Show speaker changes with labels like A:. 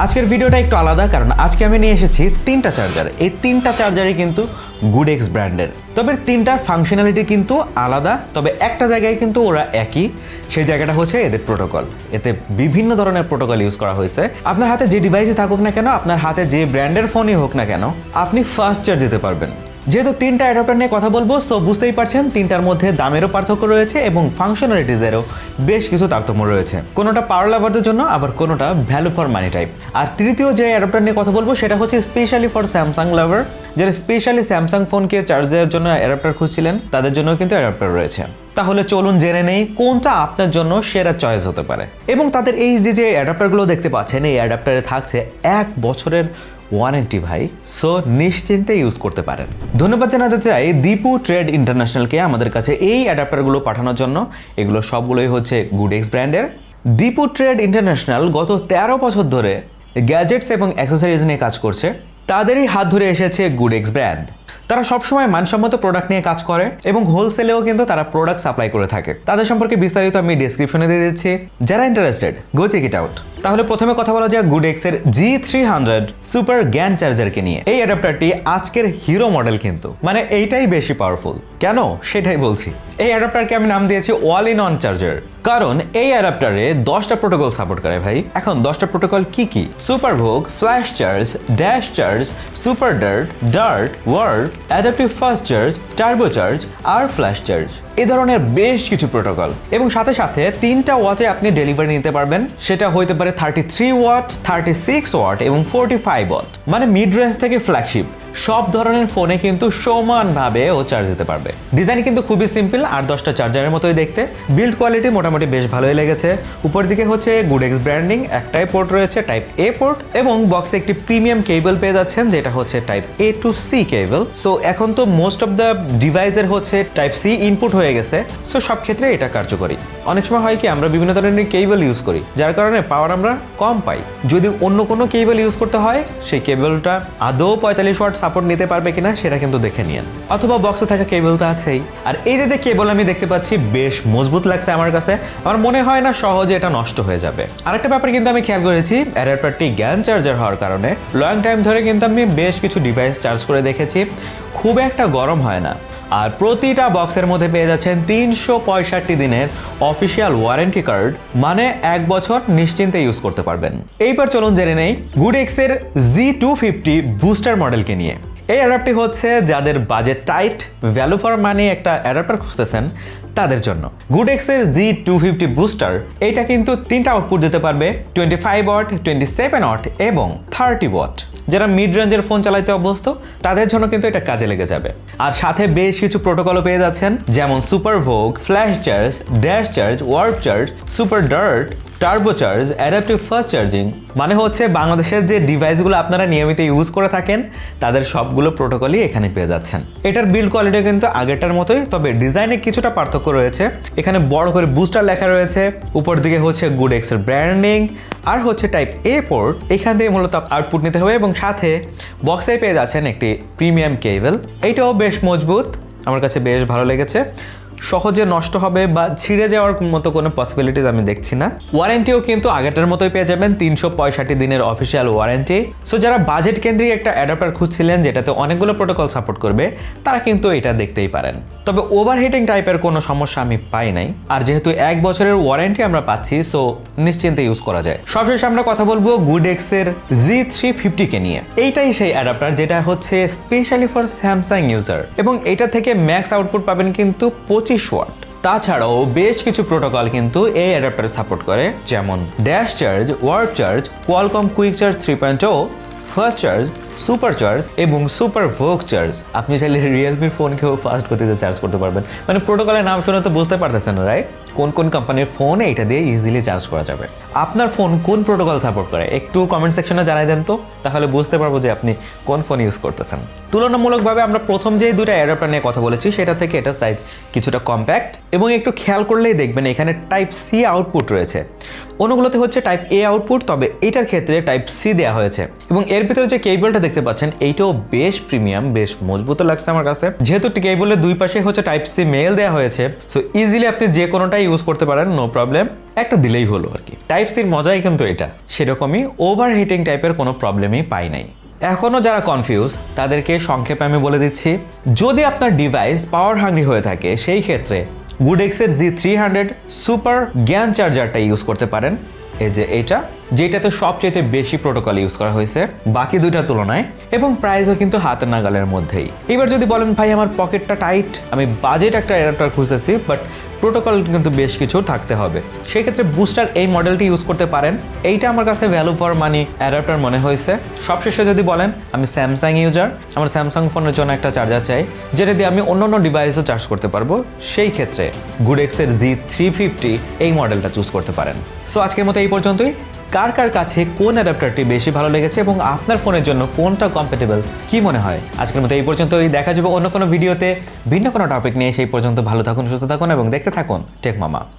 A: আজকের ভিডিওটা একটু আলাদা, কারণ আজকে আমি নিয়ে এসেছি তিনটা চার্জার। এই তিনটা চার্জারই কিন্তু গুডেক্স ব্র্যান্ডের, তবে তিনটার ফাংশনালিটি কিন্তু আলাদা, তবে একটা জায়গায় কিন্তু ওরা একই। সেই জায়গাটা হচ্ছে এদের প্রোটোকল। এতে বিভিন্ন ধরনের প্রোটোকল ইউজ করা হয়েছে। আপনার হাতে যে ডিভাইসই থাকুক না কেন, আপনার হাতে যে ব্র্যান্ডের ফোনই হোক না কেন, আপনি ফাস্ট চার্জ দিতে পারবেন। যেহেতু তিনটা অ্যাডাপ্টার নিয়ে কথা বলবো, সো বুঝতেই পারছেন তিনটার মধ্যে দামেরও পার্থক্য রয়েছে এবং ফাংশনালিটিজেরও বেশ কিছু তারতম্য রয়েছে। কোনোটা পাওয়ার লাভারদের জন্য, আবার কোনোটা ভ্যালু ফর মানি টাইপ। আর তৃতীয় যে অ্যাডাপ্টার নিয়ে কথা বলবো সেটা হচ্ছে স্পেশালি ফর স্যামসাং লাভার, যারা স্পেশালি স্যামসাং ফোনকে চার্জ দেওয়ার জন্য অ্যাডাপ্টার খুঁজছিলেন, তাদের জন্য কিন্তু অ্যাডাপ্টার রয়েছে। তাহলে চলুন জেনে নেই কোনটা আপনার জন্য সেরা চয়েস হতে পারে। এবং তাদের এই যে অ্যাডাপ্টারগুলো দেখতে পাচ্ছেন, এই অ্যাডাপ্টারে থাকছে 1 বছরের ওয়ারেন্টি ভাই, সো নিশ্চিন্তে ইউজ করতে পারেন। ধন্যবাদ জানাতে চাই দীপু ট্রেড ইন্টারন্যাশনালকে আমাদের কাছে এই অ্যাডাপ্টারগুলো পাঠানোর জন্য। এগুলো সবগুলোই হচ্ছে গুডেক্স ব্র্যান্ডের। দীপু ট্রেড ইন্টারন্যাশনাল গত 13 বছর ধরে গ্যাজেটস এবং অ্যাক্সেসরিজ নিয়ে কাজ করছে। তাদেরই হাত ধরে এসেছে গুডেক্স ব্র্যান্ড। তারা সবসময় মানসম্মত প্রোডাক্ট নিয়ে কাজ করে এবং হোলসেলেও কিন্তু তারা প্রোডাক্ট সাপ্লাই করে থাকে। তাদের সম্পর্কে বিস্তারিত আমি ডেসক্রিপশনে দিয়ে দিচ্ছি, যারা interested go check it out. তাহলে প্রথমে কথা বলা যাক গুডেক্সের G300 সুপার গ্যান চার্জারকে নিয়ে। এই অ্যাডাপ্টারটি আজকের হিরো মডেল, কিন্তু মানে এইটাই বেশি পাওয়ারফুল। কেন সেটাই বলছি। এই অ্যাডাপ্টারকে আমি নাম দিয়েছি অল ইন অন চার্জার, কারণ এই অ্যাডাপ্টারে 10টা প্রোটোকল সাপোর্ট করে ভাই। এখন 10টা প্রোটোকল কি কি? Super VOOC, flash charge, dash charge, super dart, warp, adaptive fast charge, turbo charge আর ফ্ল্যাশ চার্জ। এই ধরনের বেশ কিছু প্রোটোকল, এবং সাথে সাথে 3টা ওয়াটে আপনি ডেলিভারি নিতে পারবেন। সেটা হইতে পারে 33 ওয়াট, 36 ওয়াট এবং 45 ওয়াট। মানে মিড রেঞ্জ থেকে ফ্ল্যাগশিপ সব ধরনের ফোনে কিন্তু সমানভাবে ও চার্জ দিতে পারবে। ডিজাইন কিন্তু খুবই সিম্পল আর 10টা চার্জারের মতোই দেখতে। বিল্ড কোয়ালিটি মোটামুটি বেশ ভালোই লেগেছে। উপর দিকে হচ্ছে গুডেক্স ব্র্যান্ডিং, একটাই পোর্ট রয়েছে টাইপ এ পোর্ট, এবং বক্সে একটি প্রিমিয়াম কেবল পেয়ে যাচ্ছেন, যেটা হচ্ছে টাইপ এ টু সি কেবল। সো এখন তো মোস্ট অফ দ্য ডিভাইসের হচ্ছে টাইপ সি ইনপুট হয়ে গেছে, সো সব ক্ষেত্রে এটা কার্যকরী। অনেক সময় হয় কি, আমরা বিভিন্ন ধরনের কেবল ইউজ করি, যার কারণে পাওয়ার আমরা কম পাই। যদি অন্য কোনো কেবল ইউজ করতে হয়, সেই কেবলটা আদৌ 45 ওয়াট সাপোর্ট নিতে পারবে কিনা সেটা কিন্তু দেখে নিন, অথবা বক্সে থাকা কেবল তো আছেই। আর এই যে কেবল আমি দেখতে পাচ্ছি বেশ মজবুত লাগছে আমার কাছে, আমার মনে হয় না সহজে এটা নষ্ট হয়ে যাবে। আরেকটা ব্যাপার কিন্তু আমি খেয়াল করেছি, অ্যাডাপ্টারটি গ্যান চার্জার হওয়ার কারণে লং টাইম ধরে কিন্তু আমি বেশ কিছু ডিভাইস চার্জ করে দেখেছি, খুব একটা গরম হয় না। আর প্রতিটা বক্সের মধ্যে পেয়ে যাচ্ছেন 365 দিনের অফিসিয়াল ওয়ারেন্টি কার্ড, মানে 1 বছর নিশ্চিন্তে ইউজ করতে পারবেন। এইবার চলুন জেনে নেই গুডেক্সের G250 বুস্টার মডেলকে নিয়ে। এই অ্যাডাপ্টারটি হচ্ছে যাদের budget tight, value for money একটা অ্যাডাপ্টার খুঁজতেছেন তাদের জন্য। গুডেক্সের G250 বুস্টার এইটা কিন্তু 3টা আউটপুট দিতে পারবে, 25 ওয়াট, 27 ওয়াট এবং 30 ওয়াট। যারা মিড রেঞ্জের ফোন চালাইতে অভ্যস্ত তাদের জন্য কিন্তু এটা কাজে লেগে যাবে। আর সাথে বেশ কিছু প্রোটোকলও পেয়ে যাচ্ছেন, যেমন super VOOC, flash charge, dash charge, warp charge, super dart, turbo charge, adaptive fast charging. মানে হচ্ছে বাংলাদেশের যে ডিভাইসগুলো আপনারা নিয়মিত ইউজ করে থাকেন তাদের সবগুলো প্রোটোকলই এখানে পেয়ে যাচ্ছেন। এটার বিল্ড কোয়ালিটি কিন্তু আগেরটার মতোই, তবে ডিজাইনে কিছুটা পার্থক্য রয়েছে। এখানে বড় করে বুস্টার লেখা রয়েছে, উপর দিকে হচ্ছে গুডেক্সের ব্র্যান্ডিং, আর হচ্ছে টাইপ এ পোর্ট, এখান থেকে মূলত আউটপুট নিতে হবে। এবং সাথে বক্সে পেয়ে যাচ্ছেন একটি প্রিমিয়াম কেবল, এইটাও বেশ মজবুত, আমার কাছে বেশ ভালো লেগেছে। সহজে নষ্ট হবে বা ছিঁড়ে যাওয়ার মতো কোনো পসিবিলিটিস আমি দেখছি না। ওয়ারেন্টিও কিন্তু আগেরটার মতোই পেয়ে যাবেন, 365 দিনের অফিসিয়াল ওয়ারেন্টি। সো যারা বাজেট কেন্দ্রিক একটা অ্যাডাপ্টার খুঁজছিলেন যেটাতে অনেকগুলো প্রোটোকল সাপোর্ট করবে, তারা কিন্তু এটা দেখতেই পারেন। তবে ওভারহিটিং টাইপের কোনো সমস্যা আমি পাই নাই। আর যেহেতু 1 বছরের ওয়ারেন্টি আমরা পাচ্ছি, সো নিশ্চিন্তে ইউজ করা যায়। সবশেষে আমরা কথা বলবো গুডেক্সের G350 কে নিয়ে। এইটাই সেই অ্যাডাপ্টার যেটা হচ্ছে স্পেশালি ফর স্যামসাং ইউজার, এবং এটা থেকে ম্যাক্স আউটপুট পাবেন কিন্তু 25 ওয়াট। তাছাড়াও বেশ কিছু প্রোটোকল কিন্তু এই অ্যাডাপ্টারে সাপোর্ট করে, যেমন dash charge, warp charge, Qualcomm quick charge 3.0, fast charge, super charge এবং সুপার ভোগ চার্জ। আপনি চাইলে রিয়েলমির ফোনকেও ফাস্ট গতিতে চার্জ করতে পারবেন। মানে প্রোটোকলের নাম শুনে তো বুঝতে পারতেছেন রাইট, কোন কোন কোম্পানির ফোনে এটা দিয়ে ইজিলি চার্জ করা যাবে। আপনার ফোন কোন প্রোটোকল সাপোর্ট করে একটু কমেন্ট সেকশনে জানাই দেন তো, তাহলে বুঝতে পারবো যে আপনি কোন ফোন ইউজ করতেছেন। তুলনামূলকভাবে আমরা প্রথম যে দুটো অ্যাডাপ্টার নিয়ে কথা বলেছি সেটা থেকে এটা সাইজ কিছুটা কম্প্যাক্ট, এবং একটু খেয়াল করলেই দেখবেন এখানে টাইপ সি আউটপুট রয়েছে। অন্যগুলোতে হচ্ছে টাইপ এ আউটপুট, তবে এটার ক্ষেত্রে টাইপ সি দেওয়া হয়েছে। এবং এর ভিতরে যে কেবলটা দেখতে পাচ্ছেন এইটাও বেশ প্রিমিয়াম, বেশ মজবুত লাগছে আমার কাছে। যেহেতু কেবলের দুই পাশে হচ্ছে টাইপ সি মেল দেওয়া হয়েছে, সো ইজিলি আপনি যে কোনোটাই ইউজ করতে পারেন, নো প্রবলেম। একটা দিলেই হলো আর কি। টাইপ সির মজাই কিন্তু এটা, সেরকমই ওভারহিটিং টাইপের কোনো প্রবলেমই পাই নাই। এখনও যারা কনফিউজ তাদেরকে সংক্ষেপে আমি বলে দিচ্ছি, যদি আপনার ডিভাইস পাওয়ার হাংরি হয়ে থাকে সেই ক্ষেত্রে গুডেক্সের G300 সুপার জ্ঞান চার্জারটা ইউজ করতে পারেন। এই যে এইটা, যেটাতে সবচেয়ে বেশি প্রোটোকল ইউজ করা হয়েছে বাকি দুইটার তুলনায়, এবং প্রাইসও কিন্তু হাতের নাগালের মধ্যেই। এবার যদি বলেন ভাই আমার পকেটটা টাইট, আমি বাজেট একটা অ্যাডাপ্টার খুঁজতেছি, বাট প্রোটোকল কিন্তু বেশ কিছু থাকতে হবে, সেই ক্ষেত্রে বুস্টার এই মডেলটি ইউজ করতে পারেন। এইটা আমার কাছে ভ্যালু ফর মানি অ্যাডাপ্টার মনে হয়েছে। সবশেষে যদি বলেন আমি স্যামসাং ইউজার, আমার স্যামসাং ফোনের জন্য একটা চার্জার চাই যেটা দিয়ে আমি অন্য ডিভাইসও চার্জ করতে পারবো, সেই ক্ষেত্রে গুডেক্সের G350 এই মডেলটা চুজ করতে পারেন। সো আজকের মতো এই পর্যন্তই। কার কার কাছে কোন অ্যাডাপ্টারটি বেশি ভালো লেগেছে এবং আপনার ফোনের জন্য কোনটা কম্প্যাটেবল কি মনে হয়? আজকের মতো এই পর্যন্তই, দেখা যাবে অন্য কোনো ভিডিওতে ভিন্ন কোনো টপিক নিয়ে। সেই পর্যন্ত ভালো থাকুন, সুস্থ থাকুন এবং দেখতে থাকুন টেক মামা।